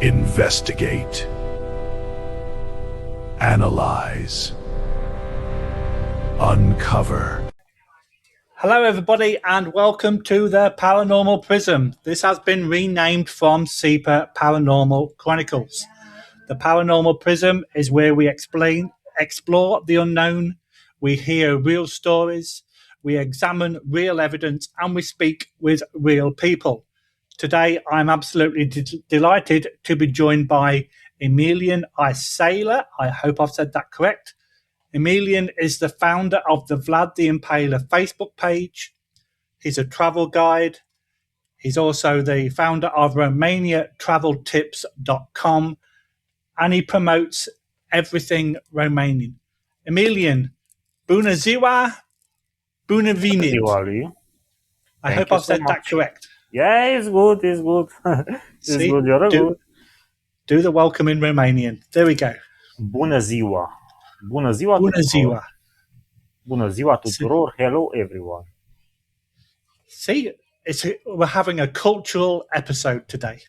Investigate. Analyze. Uncover. Hello everybody and welcome to the Paranormal Prism. This has been renamed from SEPA Paranormal Chronicles. The Paranormal Prism is where we explore the unknown, we hear real stories, we examine real evidence and we speak with real people. Today I'm absolutely delighted to be joined by Emilian Isayla. I hope I've said that correct. Emilian is the founder of the Vlad the Impaler Facebook page. He's a travel guide. He's also the founder of RomaniaTravelTips.com and he promotes everything Romanian. Emilian, bună ziua, bună venit. I hope I've said that correct. Yeah, it's good, it's good. See, good, you're good. Do the welcome in Romanian. There we go. Bună ziua. Bună ziua Bună tuturor. ziua. Bună ziua tuturor. Hello everyone. See, we're having a cultural episode today.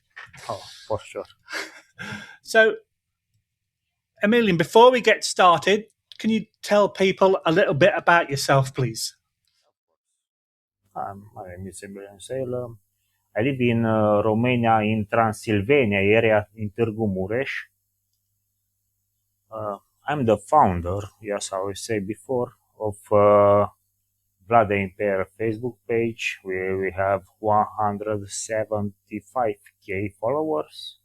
Oh, for sure. So, Emilian, before we get started, can you tell people a little bit about yourself, please? My name is Emilian Isayla. I live in Romania, in Transylvania area, in Târgu Mureș. I'm the founder, yes, I will say before, of Vlad the Impaler Facebook page, where we have 175k followers.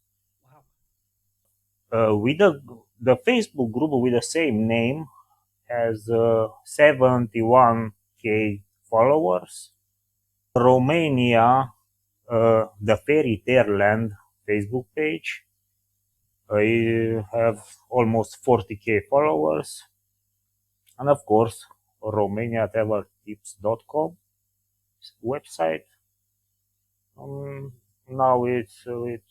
Wow. With the Facebook group with the same name has 71k followers. Romania, the Fairy Tale Land Facebook page, I have almost 40k followers, and of course RomaniaTravelTips.com website. Now it's with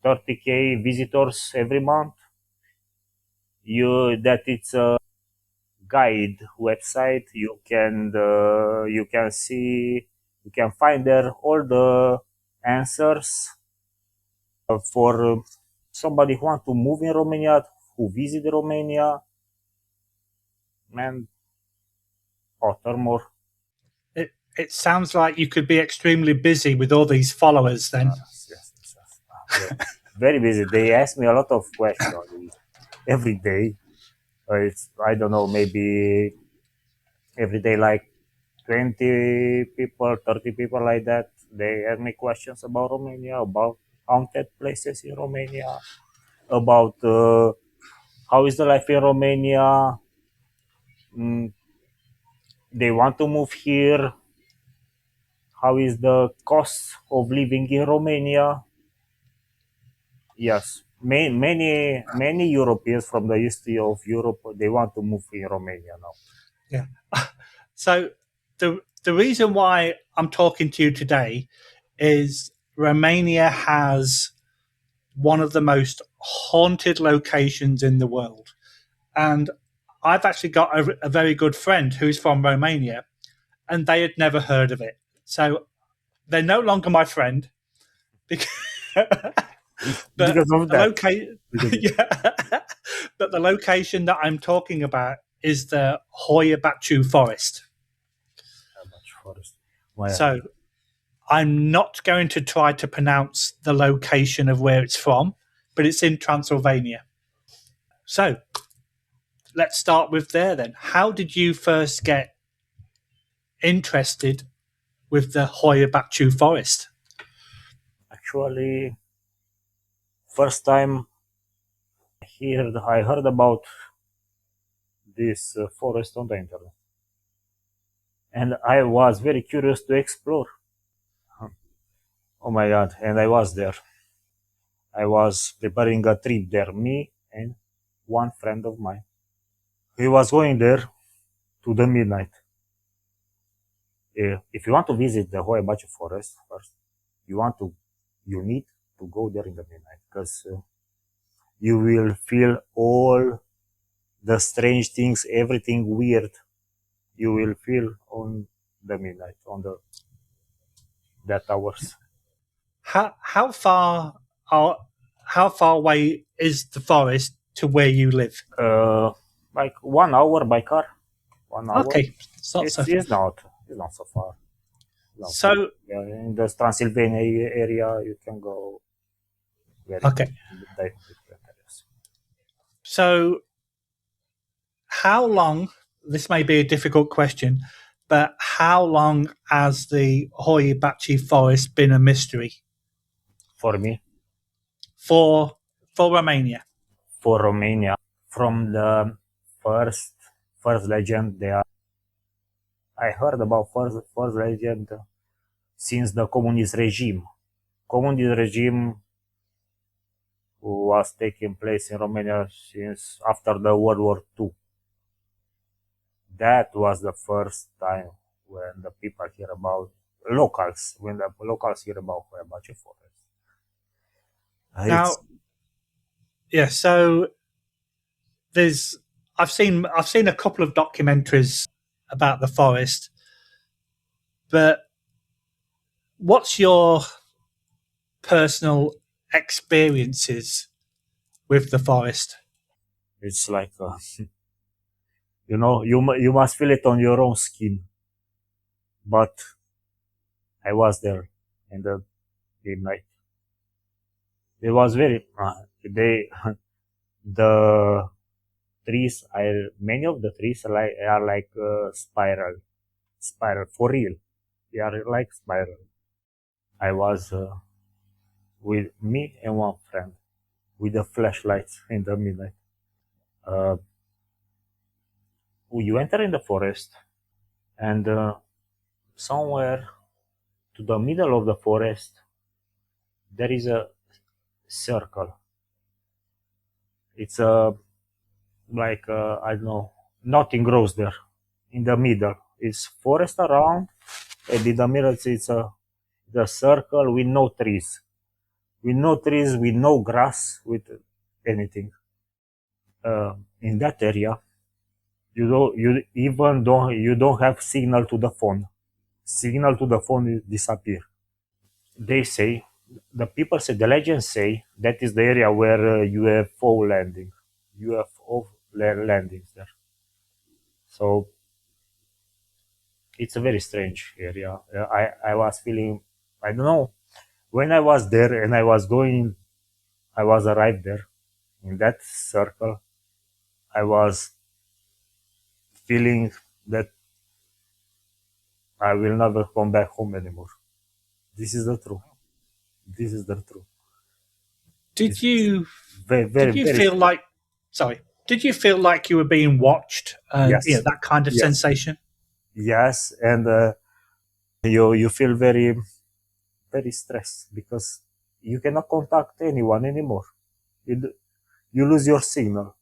30k visitors every month. It's a guide website. You can find there all the answers for somebody who wants to move in Romania, who visit Romania, and more. It sounds like you could be extremely busy with all these followers then. Yes. Very busy. They ask me a lot of questions every day. I don't know, maybe every day like 20 people, 30 people like that. They ask me questions about Romania, about haunted places in Romania, about how is the life in Romania. They want to move here. How is the cost of living in Romania? Yes, many Europeans from the east of Europe, they want to move in Romania now. Yeah. So the reason why I'm talking to you today is Romania has one of the most haunted locations in the world. And I've actually got a very good friend who's from Romania, and they had never heard of it. So they're no longer my friend because but the location that I'm talking about is the Hoia Baciu Forest. So I'm not going to try to pronounce the location of where it's from, but it's in Transylvania. So let's start with there then. How did you first get interested with the Hoia Baciu Forest? Actually, first time I heard about this forest on the internet, and I was very curious to explore. Oh my God, and I was there. I was preparing a trip there, me and one friend of mine. He was going there to the midnight. If you want to visit the Hoia Baciu Forest first, you need to go there in the midnight, because you will feel all the strange things, everything weird. You will feel on the midnight, on that hours. How far how far away is the forest to where you live? Like 1 hour by car. 1 hour. Okay, it's not so. It's not so far. No. So In the Transylvania area, you can go very okay. different areas. So how long? This may be a difficult question, but how long has the Hoia Baciu Forest been a mystery For me, for Romania? for Romania, from the first legend, I heard about first legend since the communist regime. Communist regime was taking place in Romania since after the World War II. That was the first time when the people hear about when the locals hear about Hoia Baciu Forest. Now, yeah. So I've seen a couple of documentaries about the forest, but what's your personal experiences with the forest? It's like you must feel it on your own skin. But I was there in the midnight. It was very the trees. Many of the trees are like spiral for real. They are like spiral. I was with me and one friend with the flashlights in the midnight. You enter in the forest, and somewhere to the middle of the forest there is a circle. It's like I don't know, nothing grows there. In the middle, it's forest around, and in the middle it's the circle with no trees, with no grass, with anything. In that area, you don't have signal to the phone. Signal to the phone disappear. They say, the legends say that is the area where UFO landings there. So it's a very strange area. I was feeling, I don't know, when I was there and I was arrived there in that circle, I was feeling that I will never come back home anymore. This is the truth. This is the truth. Did you Very feel like? Sorry. Did you feel like you were being watched? Yes. Yeah, that kind of Yes. sensation. Yes, and you feel very stressed because you cannot contact anyone anymore. You lose your signal,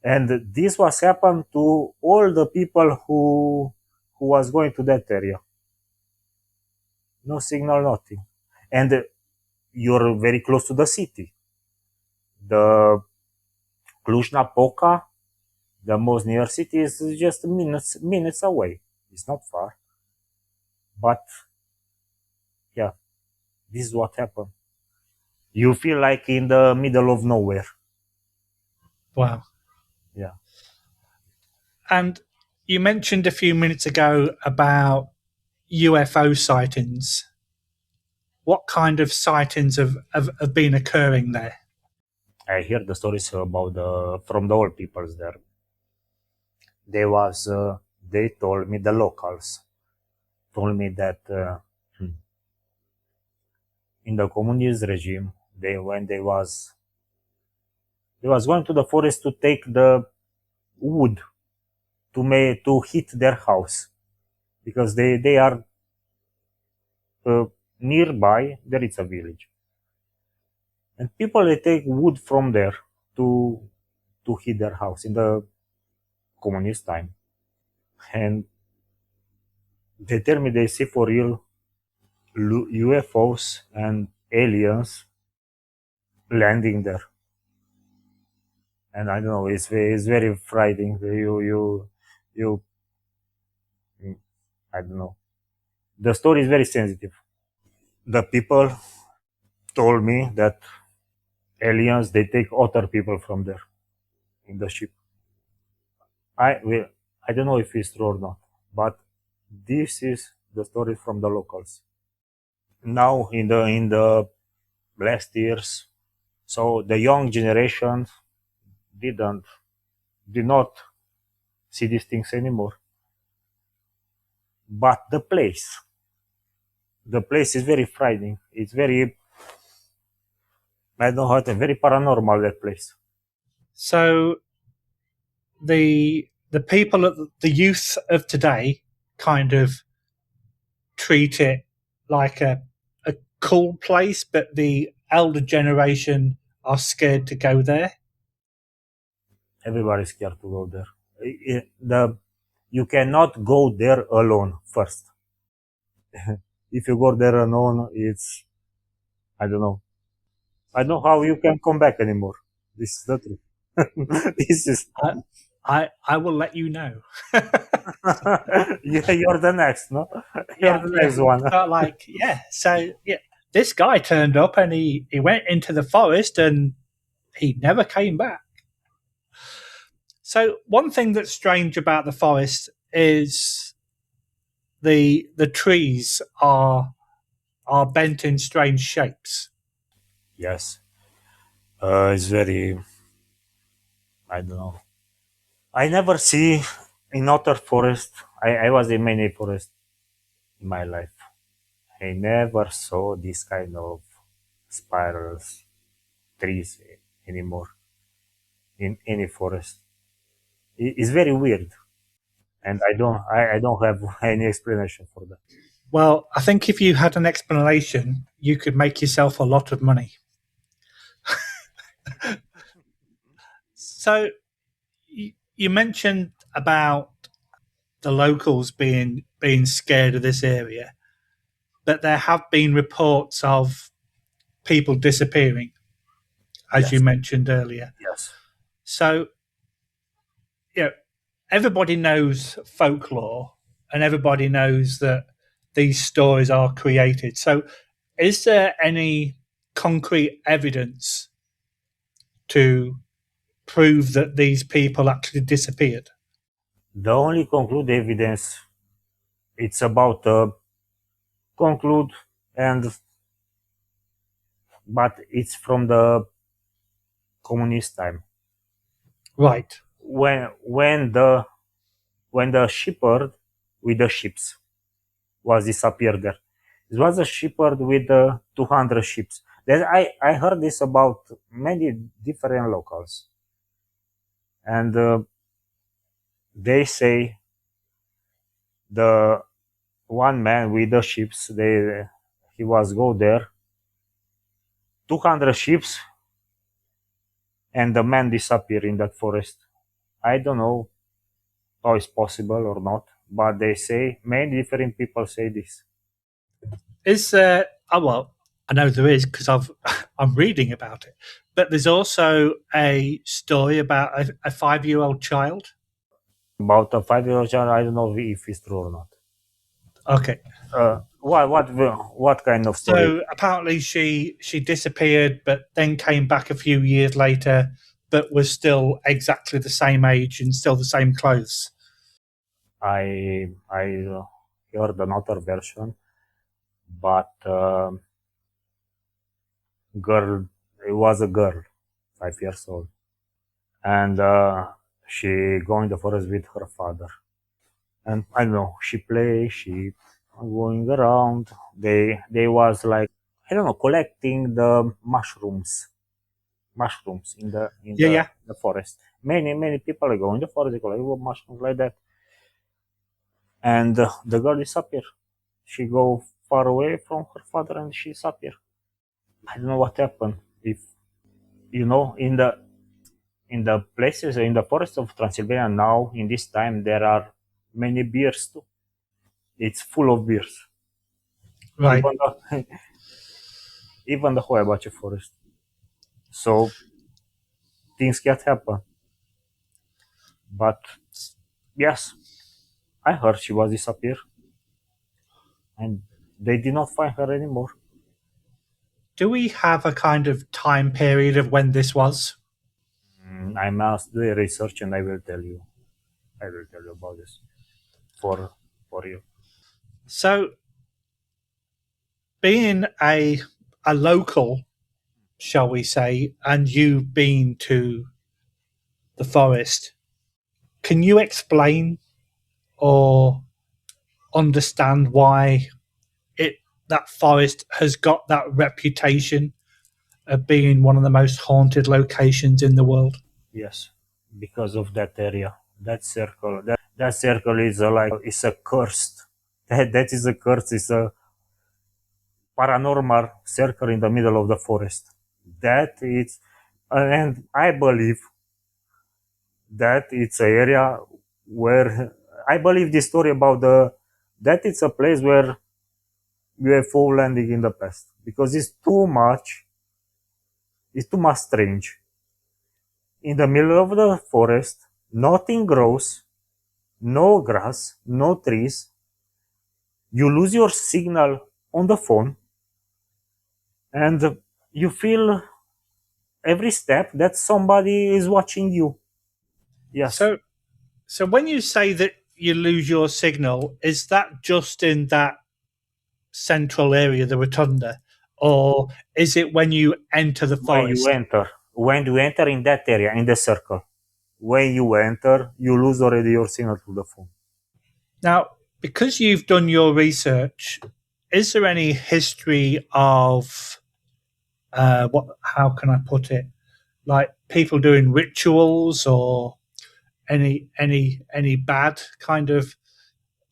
and this was happened to all the people who was going to that area. No signal, nothing, and you're very close to the city. The Cluj-Napoca, the most near city, is just minutes away. It's not far, but yeah, this is what happened. You feel like in the middle of nowhere. Wow. Yeah. And you mentioned a few minutes ago about UFO sightings. What kind of sightings have been occurring there? I hear the stories about from the old peoples there. They told me, the locals told me that in the communist regime, when they was going to the forest to take the wood to hit their house, because they are nearby. There is a village, and people, they take wood from there to hit their house in the communist time, and they tell me they see for real UFOs and aliens landing there. And I don't know, it's very frightening. You I don't know. The story is very sensitive. The people told me that aliens they take other people from there in the ship. I don't know if it's true or not, but this is the story from the locals. Now in the last years, so the young generation didn't did not see these things anymore. But the place is very frightening. It's very, I don't know how to, very paranormal, that place. So the people at the youth of today kind of treat it like a cool place, but the elder generation are scared to go there. Everybody's scared to go there. You cannot go there alone first. If you go there alone, it's, I don't know. I don't know how you can come back anymore. This is the truth. This is, I will let you know. yeah, you're the next, no? You're the next one. But so this guy turned up and he went into the forest and he never came back. So one thing that's strange about the forest is the trees are bent in strange shapes. Yes. It's very, I don't know. I never see in other forest. I was in many forests in my life. I never saw this kind of spirals, trees anymore in any forest. It's very weird, and I don't have any explanation for that. Well, I think if you had an explanation, you could make yourself a lot of money. So you mentioned about the locals being scared of this area, but there have been reports of people disappearing, as you mentioned earlier. Yes. So, everybody knows folklore, and everybody knows that these stories are created. So, is there any concrete evidence to prove that these people actually disappeared? The only conclude evidence it's about conclude and but it's from the communist time. Right. When the shepherd with the ships was disappeared there. It was a shepherd with 200 sheep. Then I heard this about many different locals, and they say the one man with the sheep, he was go there, 200 sheep, and the man disappeared in that forest. I don't know how it's possible or not, but they say many different people say this. Is there? Oh well, I know there is because I'm reading about it. But there's also a story about a 5-year-old child. About a 5-year-old child, I don't know if it's true or not. Okay. What kind of story? So apparently she disappeared, but then came back a few years later, but was still exactly the same age and still the same clothes. I heard another version, but girl, it was a girl, 5 years old, and she go in the forest with her father, and I don't know, she play, she going around. They was like, I don't know, collecting the mushrooms in the forest. Many people go in the forest, they collect mushrooms like that, and the girl disappear. She go far away from her father and she disappear. I don't know what happened. If in the places in the forest of Transylvania now in this time there are many bears too. It's full of bears. Right. Even the Hoia Baciu Forest. So things can happen. But yes, I heard she was disappeared, and they did not find her anymore. do we have a kind of time period of when this was? I must do a research and I will tell you. I will tell you about this for you. So, being a local, shall we say, and you've been to the forest, can you explain or understand why that forest has got that reputation of being one of the most haunted locations in the world? Yes, because of that area, that circle. That circle is like it's a cursed. That is a curse. It's a paranormal circle in the middle of the forest. That is, and I believe that it's an area where I believe the story about that it's a place where UFO landing in the past because it's too much strange. In the middle of the forest, nothing grows, no grass, no trees. You lose your signal on the phone, and you feel every step that somebody is watching you. Yes. So when you say that you lose your signal, is that just in that central area, the rotunda, or is it when you enter the forest? When you enter in that area, in the circle, when you enter, you lose already your signal to the phone. Now, because you've done your research, is there any history of what? How can I put it? Like people doing rituals or any bad kind of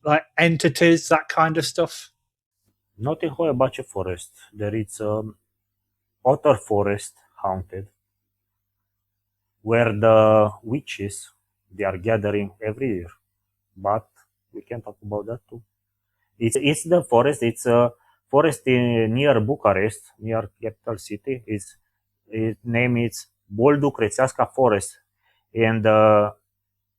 like entities, that kind of stuff? Not in Hoia Baciu Forest. There is otter forest haunted, where the witches they are gathering every year. But we can talk about that too. It's the forest. It's a forest near Bucharest, near capital city. Its name is Boldu Crețeasca Forest, and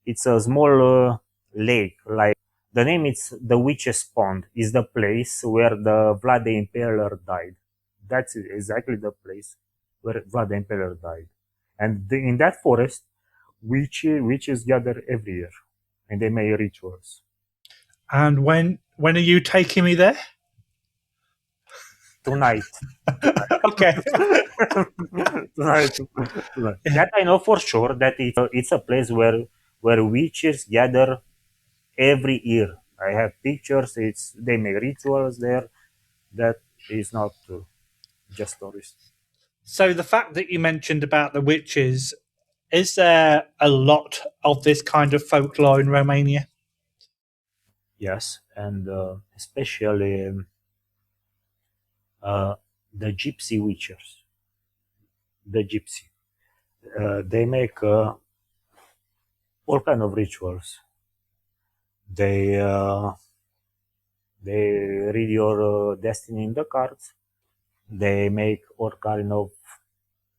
it's a small lake. Like the name is the Witch's Pond. Is the place where the Vlad the Impaler died. That's exactly the place where Vlad the Impaler died. And in that forest, witches gather every year, and they make rituals. And when are you taking me there? Tonight. Okay. Tonight. That I know for sure that it's a place where witches gather every year. I have pictures. They make rituals there. That is not just stories. So the fact that you mentioned about the witches, is there a lot of this kind of folklore in Romania? Yes, and especially the gypsy witches. The gypsy. They make all kind of rituals. They read your destiny in the cards. They make all kind of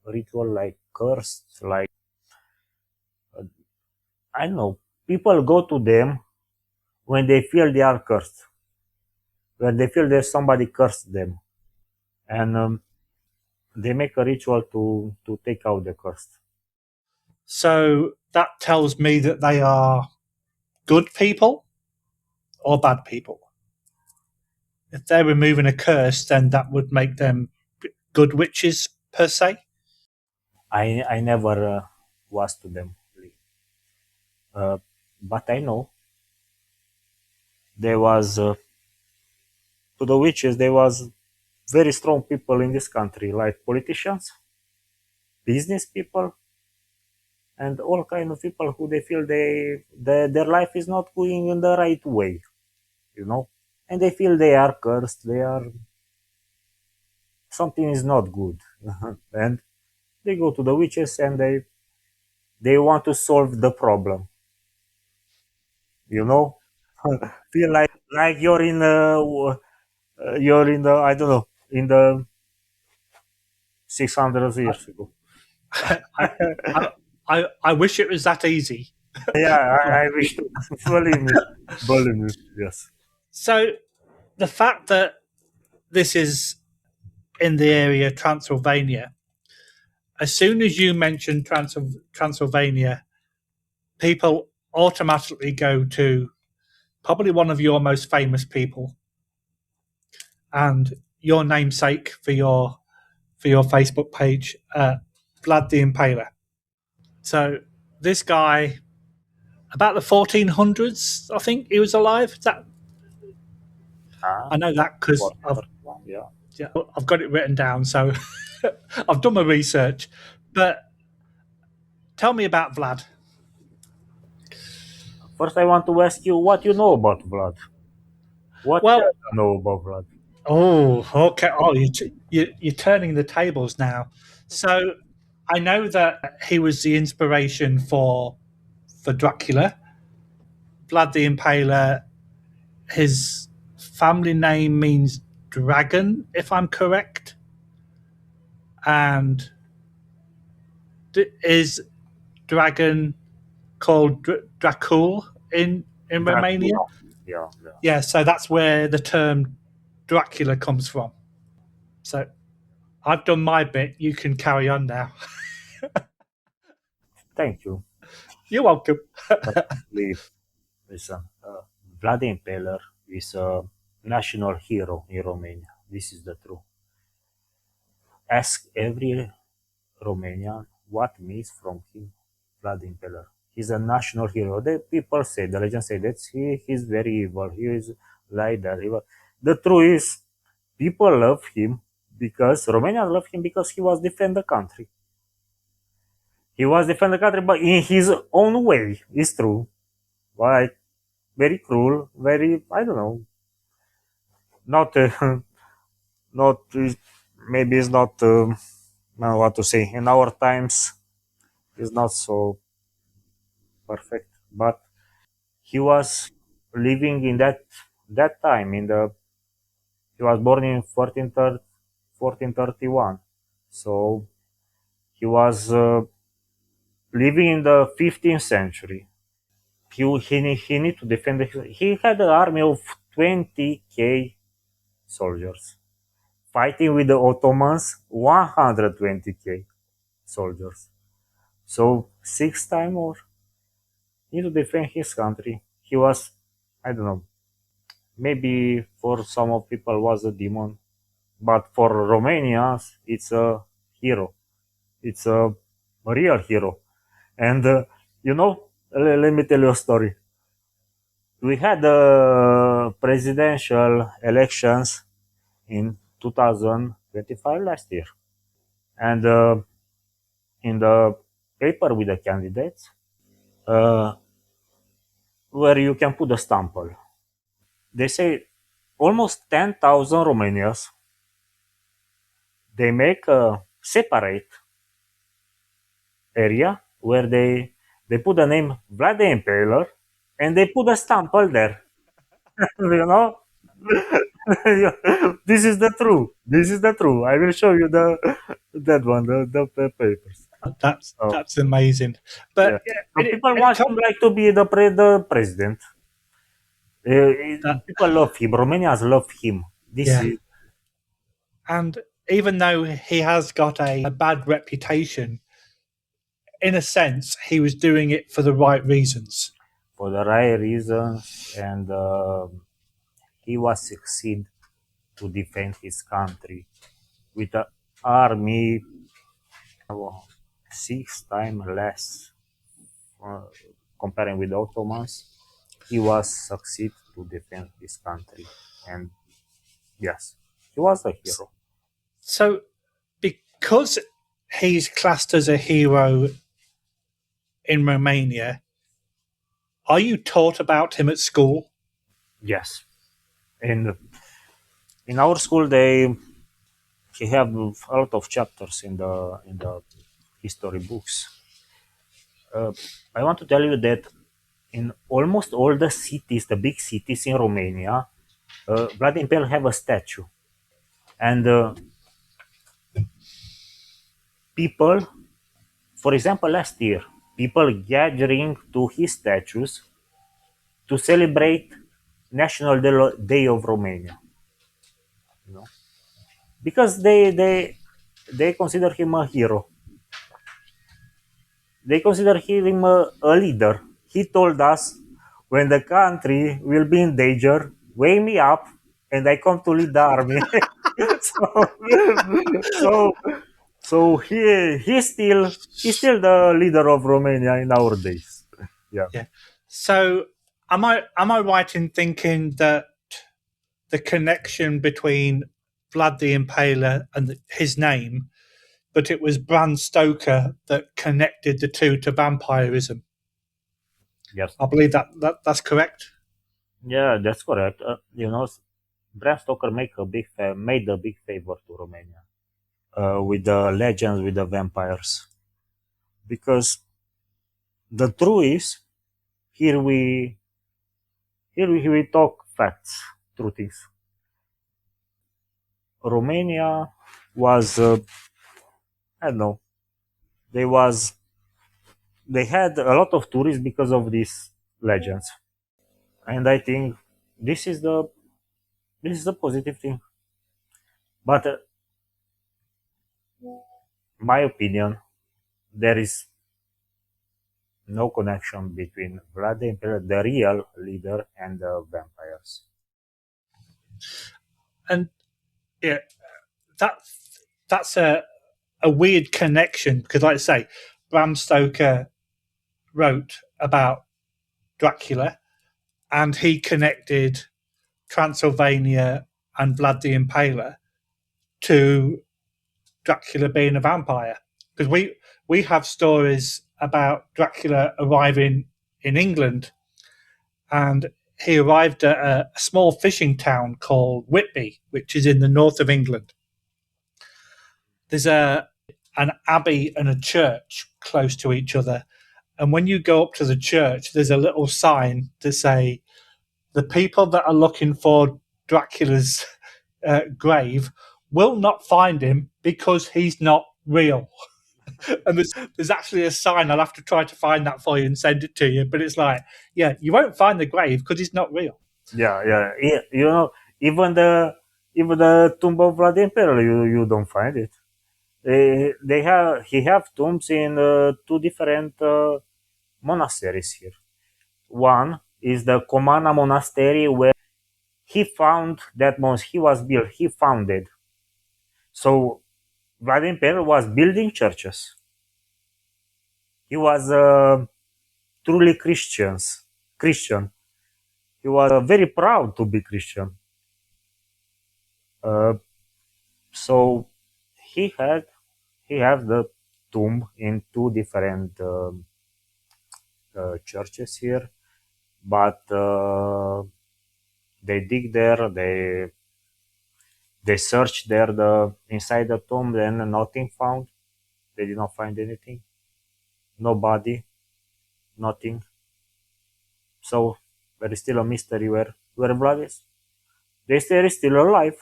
ritual like cursed, like I don't know. People go to them when they feel they are cursed, when they feel there's somebody cursed them, and they make a ritual to take out the curse. So that tells me that they are good people or bad people. If they're removing a curse, then that would make them good witches per se. I never was to them, but I know there was to the witches there was very strong people in this country, like politicians, business people, and all kind of people who they feel their life is not going in the right way, and they feel they are cursed, they are something is not good, and they go to the witches and they want to solve the problem, feel like you're in the I don't know in the 600 years ago. I wish it was that easy. Yeah, I wish to. Believe me, yes. So the fact that this is in the area, Transylvania. As soon as you mention Transylvania, people automatically go to probably one of your most famous people and your namesake for your Facebook page, Vlad the Impaler. So this guy, about the 1400s, I think he was alive. Is that, I know that because Yeah. I've got it written down, so I've done my research. But tell me about Vlad. First, I want to ask you what you know about Vlad. What Well, you know about Vlad? oh, okay. Oh, you're turning the tables now. So I know that he was the inspiration for Dracula. Vlad the Impaler. His family name means dragon, if I'm correct. And is dragon called Dracul in Romania? Dracula. Yeah, yeah. Yeah, so that's where the term Dracula comes from. So I've done my bit. You can carry on now. Thank you. You're welcome. But actually, listen, Vlad the Impaler is a national hero in Romania. This is the truth. Ask every Romanian what means from him, Vlad the Impaler. He's a national hero. The people say, the legend say that he's very evil. He is like that. Evil. The truth is, people love him because Romanians love him because he was defend the country. He was defend the country, but in his own way. It's true. Like very cruel, very I don't know. Not not maybe it's not I don't know what to say. In our times, it's not so perfect, but he was living in that time in the he was born in 1431, so he was living in the 15th century. He need to defend he had an army of 20k soldiers fighting with the Ottomans 120k soldiers, so 6 times more. He need to defend his country. He was, I don't know, maybe for some of people was a demon, but for Romanians it's a hero. It's a real hero. And let me tell you a story. We had presidential elections in 2025 last year, and in the paper with the candidates, uh, where you can put a sample, they say almost 10,000 Romanians, they make a separate area where they put the name Vlad the Impaler and they put a sample there. you know, this is the truth. This is the truth. I will show you that one, the papers. Oh, That's amazing. yeah. But So people want him like to be the president. People love him. Romanians love him. This yeah, is and even though he has got a bad reputation, in a sense, he was doing it for the right reasons. for the right reasons, and he was succeed to defend his country with an army 6 times less uh, comparing with the Ottomans. He was succeed to defend his country, and yes, he was a hero. So, because he's classed as a hero in Romania, are you taught about him at school? Yes, and in our school he have a lot of chapters in the history books. I want to tell you that in almost all the cities, the big cities in Romania, Vlad the Impaler have a statue, and people, for example, last year, people gathering to his statues to celebrate National Day of Romania. You know, because they consider him a hero. They consider him a leader. He told us, when the country will be in danger, wake me up, and I come to lead the army. so, so, so he's still the leader of Romania in our days. Yeah. Yeah. So am I right in thinking that the connection between Vlad the Impaler and his name, but it was Bram Stoker that connected the two to vampirism? Yes. I believe that's correct. Yeah, that's correct. Bram Stoker made a big favor to Romania with the legends, with the vampires, because the truth is, here we we talk facts, true things. Romania was I don't know, they was they had a lot of tourists because of these legends, and I think this is the positive thing. But my opinion, there is no connection between Vlad the Impaler, the real leader, and the vampires. And yeah, that that's a weird connection because, like I say, Bram Stoker wrote about Dracula, and he connected Transylvania and Vlad the Impaler to Dracula being a vampire. Because we have stories about Dracula arriving in England, and he arrived at a small fishing town called Whitby, which is in the north of England. There's an abbey and a church close to each other, and when you go up to the church, there's a little sign to say, "The people that are looking for Dracula's grave will not find him because he's not real." And there's actually a sign. I'll have to try to find that for you and send it to you. But it's like, yeah, you won't find the grave because he's not real. Yeah. Even the tomb of Vlad the Impaler, you don't find it. He have tombs in two different monasteries here. One is the Comana Monastery, where he found that once he was built, he founded. So Vlad the Impaler was building churches. He was truly Christian. He was very proud to be Christian. Uh, so he had he has the tomb in two different churches here, but they dig there, they search there the inside the tomb, and nothing found. They did not find anything, no body, nothing. So there is still a mystery where Vlad is. They say he's still alive.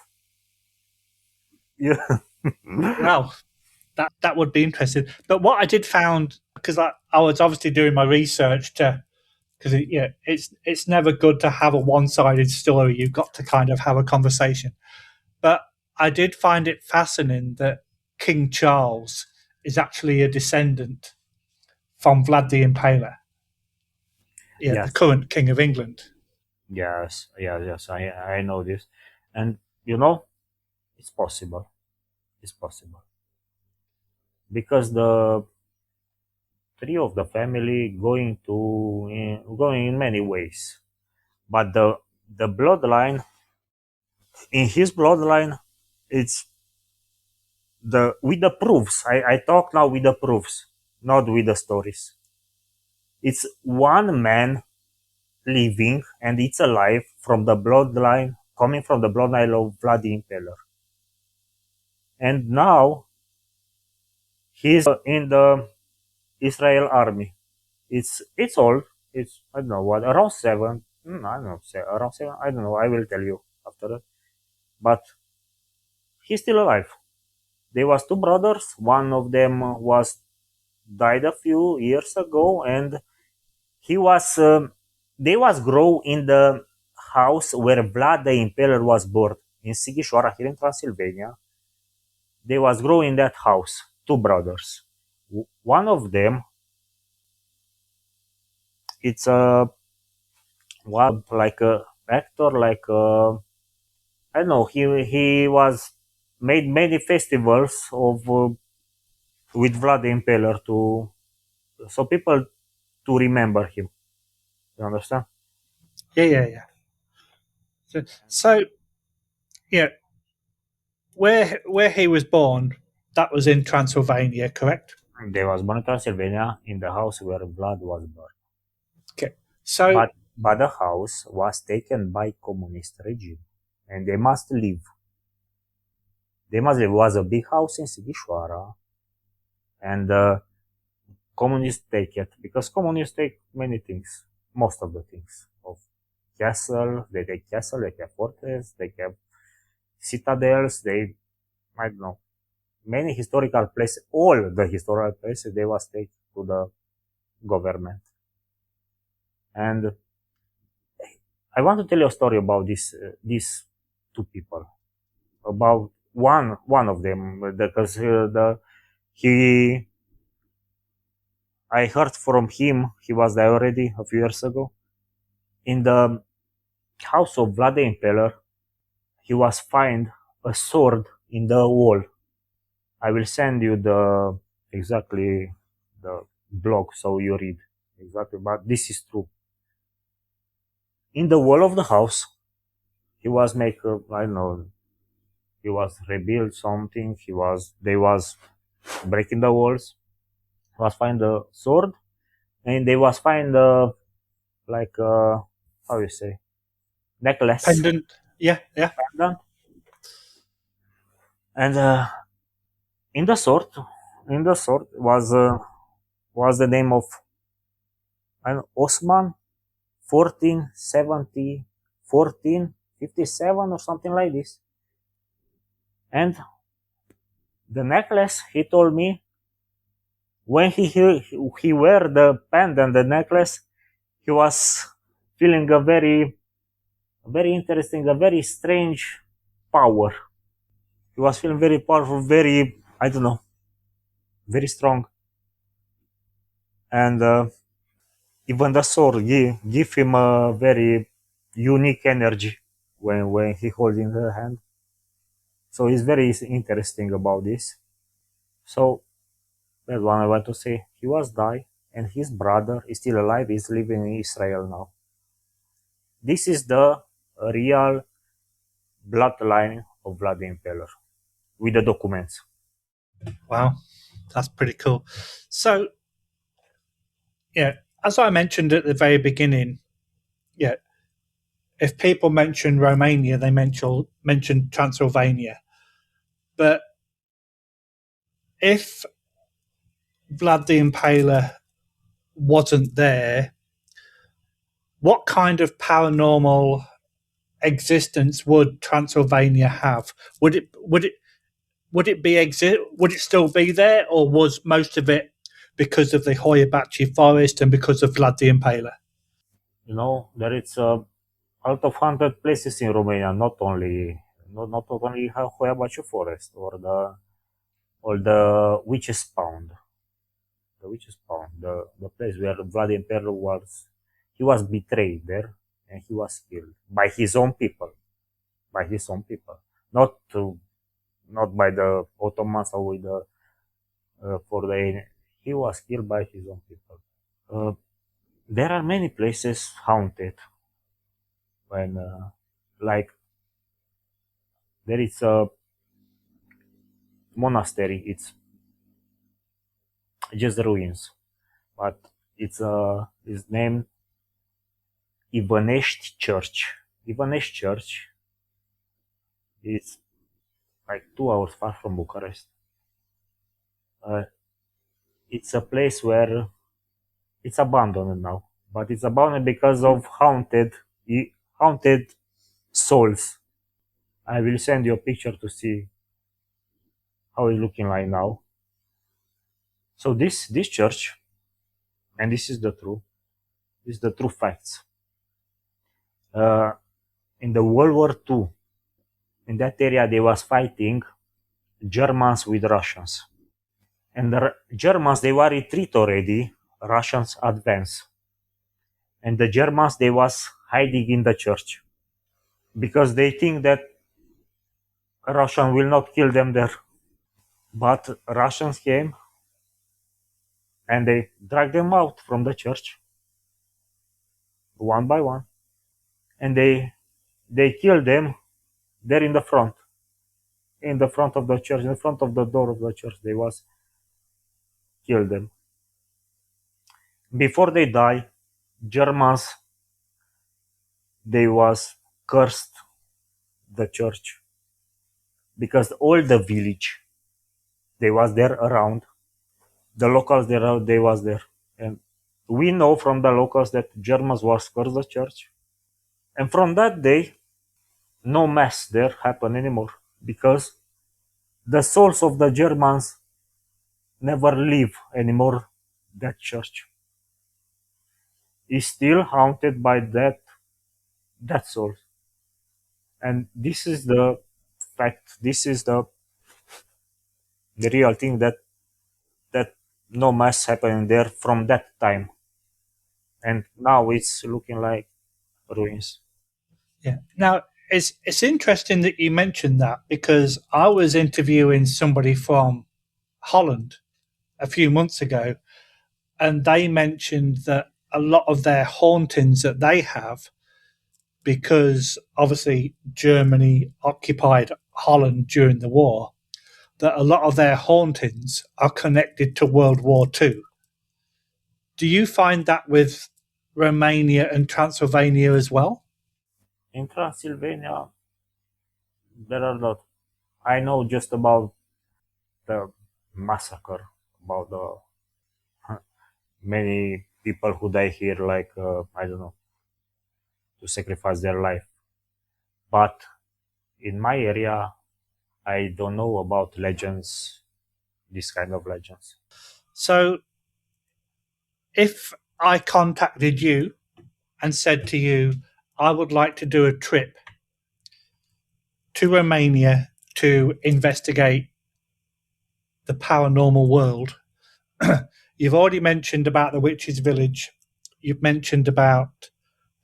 Yeah. Well, that would be interesting. But what I did found, because I was obviously doing my research to, because it's never good to have a one-sided story. You've got to kind of have a conversation. But I did find it fascinating that King Charles is actually a descendant from Vlad the Impaler. Yeah, the Yes. current King of England. Yes. I know this, and it's possible. It's possible because the three of the family going in many ways, but the bloodline, in his bloodline, it's the with the proofs. I talk now with the proofs, not with the stories. It's one man living, and it's alive from the bloodline, coming from the bloodline of Vlad the Impaler. And now he's in the Israel army. It's old. It's, I don't know what, around seven. I don't know, around seven. I don't know. I will tell you after that. But he's still alive. There was two brothers. One of them was died a few years ago, and he was they was grow in the house where Vlad the Impaler was born in Sighișoara, here in Transylvania. they was growing in that house, two brothers. One of them, it's a what like a actor, like I don't know. He was made many festivals of with Vlad the Impaler to so people to remember him. You understand? Yeah. So yeah, where he was born, that was in Transylvania, correct? They was born in Transylvania in the house where Vlad was born. Okay. So But the house was taken by communist regime, and they must leave. They must leave. It was a big house in Sighișoara, and communists take it because communists take many things, most of the things of castle. They take castle, they have fortress, they have citadels. They, I don't know, many historical places. All the historical places they was taken to the government. And I want to tell you a story about these two people. About one of them, because he I heard from him. He was there already a few years ago in the house of Vlad the Impaler. He was find a sword in the wall. I will send you the exactly the blog so you read exactly. But this is true. In the wall of the house, he was make I don't know. He was rebuild something. They was breaking the walls. He was find the sword, and they was find like how you say necklace pendant. Yeah. pendant, and in the sword was the name of Osman 1470 1457 or something like this. And the necklace, he told me, when he wear the pendant, the necklace, he was feeling a very interesting, a very strange power. He was feeling very powerful, very, I don't know, very strong. And even the sword give him a very unique energy when he holding the hand. So it's very interesting about this. So that's what I want to say. He was died, and his brother is still alive. He's living in Israel now. This is the real bloodline of Vlad the Impaler with the documents. Wow, that's pretty cool. So yeah, as I mentioned at the very beginning, yeah, if people mention Romania, they mention Transylvania. But if Vlad the Impaler wasn't there, what kind of paranormal existence would Transylvania have? Would it still be there, or was most of it because of the Hoia Baciu Forest and because of Vlad the Impaler? You know, there is out of 100 places in Romania, not only Hoia Baciu Forest or the witches pound, the place where Vlad the Impaler he was betrayed there, and he was killed by his own people, not to, not by the Ottomans or with the for the he was killed by his own people. There are many places haunted when like there is a monastery. It's just ruins, but it's named Ivanești Church. Ivanești Church is like 2 hours far from Bucharest. It's a place where it's abandoned now, but it's abandoned because of haunted souls. I will send you a picture to see how it's looking like now. So this church, and this is the true facts. In the World War II, in that area they was fighting Germans with Russians. And the Germans, they were retreat already, Russians advance. And the Germans, they was hiding in the church because they think that Russian will not kill them there. But Russians came and they dragged them out from the church one by one, and they killed them there in the front of the church, in front of the door of the church. They was killed them. Before they die, Germans, they was cursed the church because all the village, they was there around, the locals there, they was there, and we know from the locals that Germans was cursed the church, and from that day no mass there happen anymore because the souls of the Germans never leave anymore that church. Is still haunted by that soul. And this is the fact, this is the real thing, that no mass happening there from that time. And now it's looking like ruins. Yeah. Now, it's interesting that you mentioned that because I was interviewing somebody from Holland a few months ago, and they mentioned that a lot of their hauntings that they have, because obviously Germany occupied Holland during the war, that a lot of their hauntings are connected to World War II. Do you find that with Romania and Transylvania as well? In Transylvania, there are a lot. I know just about the massacre, about the many people who die here, like, I don't know, to sacrifice their life. But in my area, I don't know about legends, this kind of legends. So if I contacted you and said to you, I would like to do a trip to Romania to investigate the paranormal world, you've already mentioned about the Witches' Village. You've mentioned about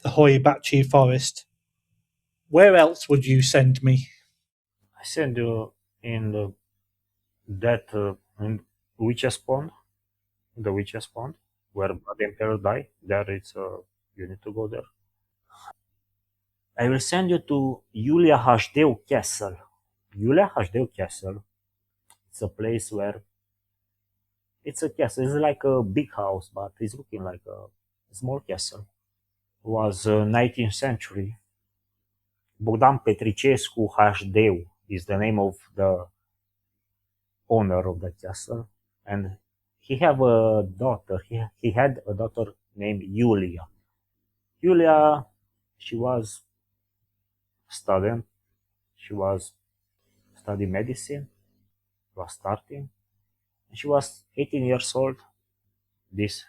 the Hoia Baciu Forest. Where else would you send me? I send you in in Witch's Pond, the Witch's Pond, where Vlad the Impaler died. There it's you need to go there. I will send you to Hoia Baciu Castle. Hoia Baciu Castle. It's a place where it's a castle. It's like a big house, but it's looking like a small castle. It was 19th century. Bogdan Petricescu H. is the name of the owner of the castle, and he have a daughter. He had a daughter named Julia. Julia, she was studying. She was studying medicine. Was starting. And she was 18 years old.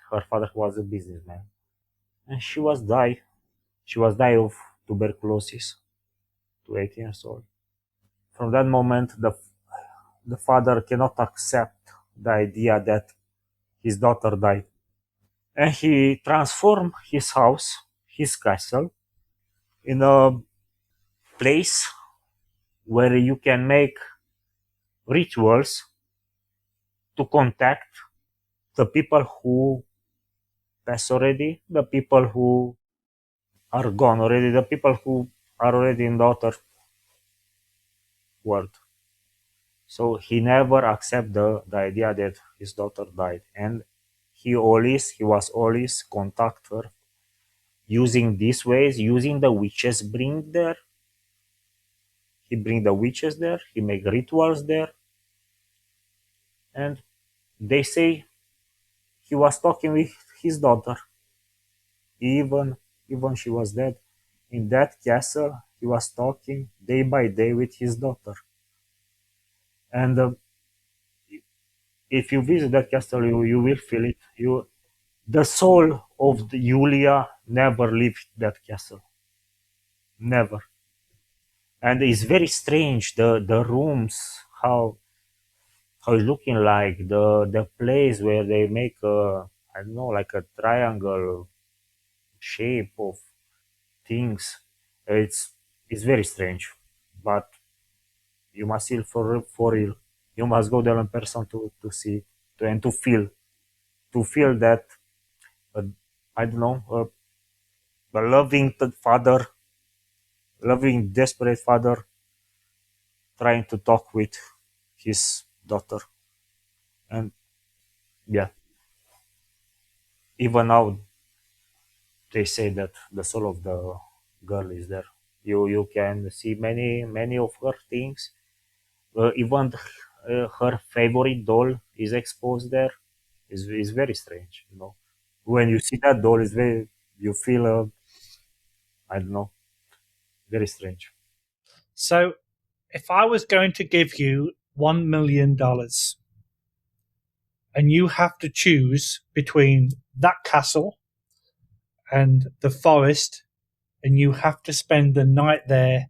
Her father was a businessman, and she was die. She was die of tuberculosis to 18 years old. From that moment, the father cannot accept the idea that his daughter died. And he transformed his house, his castle, in a place where you can make rituals to contact the people who pass already, the people who are gone already, the people who are already in the other world. So he never accepted the idea that his daughter died, and he was always contact her using these ways, using the witches bring there. He bring the witches there, he make rituals there, and they say he was talking with his daughter. Even she was dead. In that castle, he was talking day by day with his daughter. And if you visit that castle, you will feel it. The soul of Julia never left that castle. Never. And it's very strange, the rooms, how how it's looking like, the place where they make a, I don't know, like a triangle shape of things. It's very strange, but you must see it for real. You must go there in person to see and to feel that, uh, I don't know, a loving father, loving desperate father trying to talk with his daughter. And yeah, even now they say that the soul of the girl is there. You can see many of her things. Even her favorite doll is exposed there. Is very strange, you know. When you see that doll, is very, you feel, I don't know, very strange. So, if I was going to give you $1 million and you have to choose between that castle and the forest, and you have to spend the night there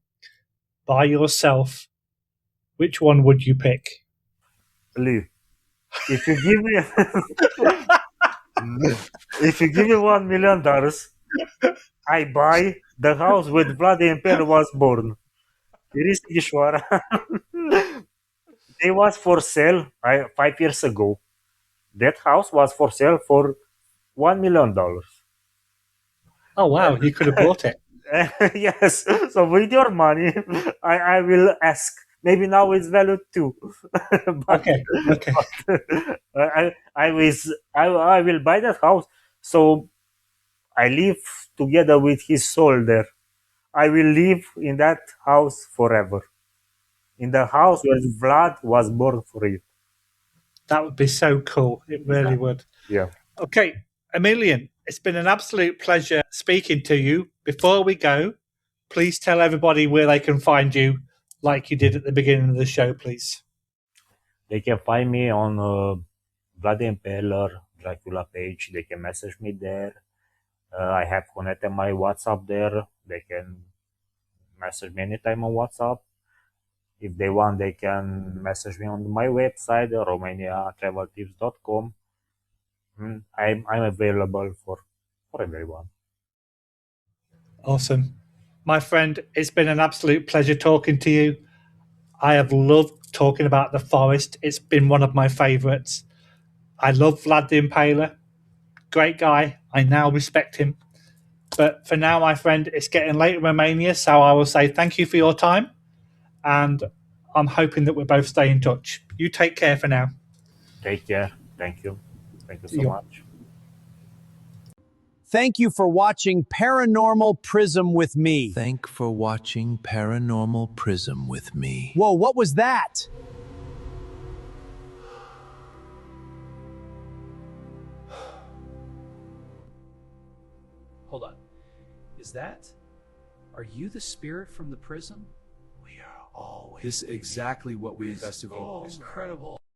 by yourself, which one would you pick? Lee, if you give me if you give me $1 million, I buy the house where Vlad the Impaler was born. It is Ishwara. They was for sale 5 years ago. That house was for sale for $1 million. Oh, wow, you could have bought it. Yes. So with your money, I will ask. Maybe now it's valued too. but Okay, okay. I will buy that house. So I live together with his soul there. I will live in that house forever. In the house where Vlad was born for you. That would be so cool. It really would. Yeah. Okay, Emilian, it's been an absolute pleasure speaking to you. Before we go, please tell everybody where they can find you, like you did at the beginning of the show, please. They can find me on Vlad the Impaler Dracula page. They can message me there. I have connected my WhatsApp there. They can message me anytime on WhatsApp. If they want, they can message me on my website, romaniatraveltips.com. I'm available for everyone. Awesome. My friend, it's been an absolute pleasure talking to you. I have loved talking about the forest. It's been one of my favourites. I love Vlad the Impaler. Great guy. I now respect him. But for now, my friend, it's getting late in Romania, so I will say thank you for your time, and I'm hoping that we both stay in touch. You take care for now. Take care. Thank you. Thank you so You- much. Thank you for watching Paranormal Prism with me. Thank for watching Paranormal Prism with me. Whoa, what was that? Hold on. Is that? Are you the spirit from the prism? We are always This is exactly what we invested for. Oh, incredible.